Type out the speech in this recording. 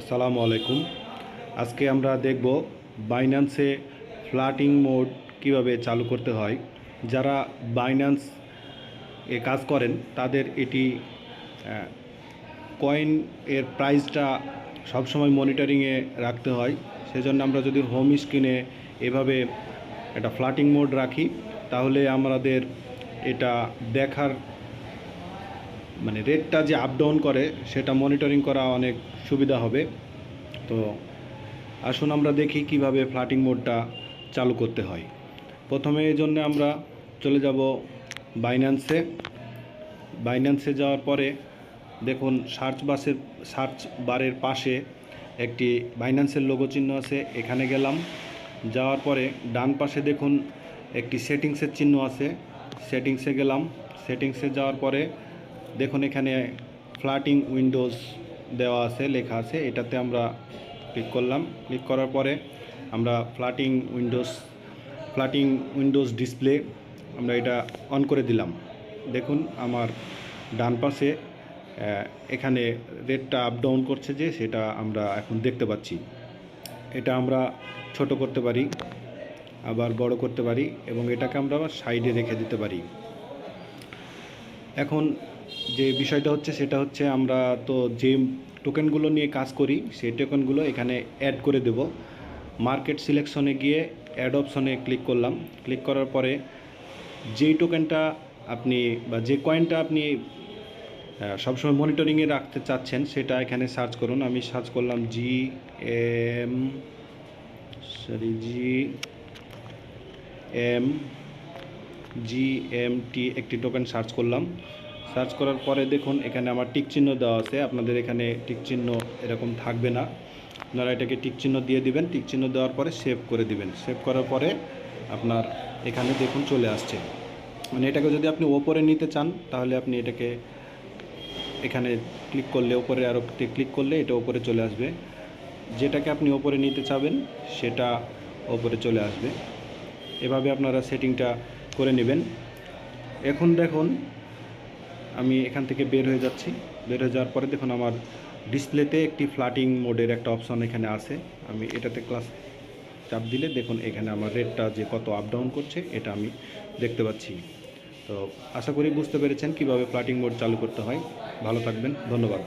আসসালামু আলাইকুম। আজকে আমরা দেখব বাইন্যান্সে ফ্ল্যাটিং মোড কিভাবে চালু করতে হয়। যারা বাইন্যান্স এ কাজ করেন তাদের এটি কয়েন এর প্রাইসটা সবসময় মনিটরিংয়ে রাখতে হয়। সেজন্য আমরা যদি হোম স্ক্রিনে এভাবে একটা ফ্ল্যাটিং মোড রাখি তাহলে আমাদের এটা দেখার রেটটা যে আপ ডাউন করে সেটা মনিটরিং করা অনেক সুবিধা হবে। তো আসুন আমরা দেখি কিভাবে ফ্ল্যাটিং মোডটা চালু করতে হয়। প্রথমে এই জন্য আমরা চলে যাব বাইন্যান্সে যাওয়ার পরে দেখুন সার্চ বারের পাশে একটি বাইন্যান্সের লোগো চিহ্ন আছে, এখানে গেলাম। যাওয়ার পরে ডান পাশে দেখুন একটি সেটিংসের চিহ্ন আছে, সেটিংসে গেলাম। সেটিংসে যাওয়ার পরে দেখুন এখানে ফ্ল্যাটিং উইন্ডোজ দেওয়া আছে, লেখা আছে, এটাতে আমরা ক্লিক করলাম। ক্লিক করার পরে আমরা ফ্ল্যাটিং উইন্ডোজ ডিসপ্লে আমরা এটা অন করে দিলাম। দেখুন আমার ডান পাশে এখানে রেটটা আপ ডাউন করছে যে সেটা আমরা এখন দেখতে পাচ্ছি। এটা আমরা ছোট করতে পারি, আবার বড় করতে পারি, এবং এটাকে আমরা আবার সাইডে রেখে দিতে পারি। এখন যে বিষয়টা হচ্ছে সেটা হচ্ছে আমরা তো যে টোকেনগুলো নিয়ে কাজ করি সেই টোকেনগুলো এখানে অ্যাড করে দেব। মার্কেট সিলেকশনে গিয়ে অ্যাড অপশনে ক্লিক করলাম। ক্লিক করার পরে যেই টোকেনটা আপনি বা যে কয়েনটা আপনি সবসময় মনিটরিংয়ে রাখতে চাচ্ছেন সেটা এখানে সার্চ করুন। আমি সার্চ করলাম GMT একটি টোকেন সার্চ করলাম। সার্চ করার পরে দেখুন এখানে আমার টিক চিহ্ন দেওয়া আছে। আপনাদের এখানে টিক চিহ্ন এরকম থাকবে না, আপনারা এটাকে টিক চিহ্ন দিয়ে দিবেন। টিক চিহ্ন দেওয়ার পরে সেভ করে দিবেন। সেভ করার পরে আপনার এখানে দেখুন চলে আসছে। এটাকে যদি আপনি ওপরে নিতে চান তাহলে আপনি এটাকে এখানে ক্লিক করলে, ওপরে আরও ক্লিক করলে এটা ওপরে চলে আসবে। যেটাকে আপনি ওপরে নিতে চাবেন সেটা ওপরে চলে আসবে। এভাবে আপনারা সেটিংটা করে নেবেন। এখন দেখুন আমি এখান থেকে বের হয়ে যাচ্ছি। বের হয়ে যাওয়ার পরে দেখুন আমার ডিসপ্লেতে একটি ফ্ল্যাটিং মোডের একটা অপশন এখানে আছে। আমি এটাতে চাপ দিলে দেখুন এখানে আমার রেটটা যে কত আপ ডাউন করছে এটা আমি দেখতে পাচ্ছি। তো আশা করি বুঝতে পেরেছেন কিভাবে ফ্ল্যাটিং মোড চালু করতে হয়। ভালো থাকবেন, ধন্যবাদ।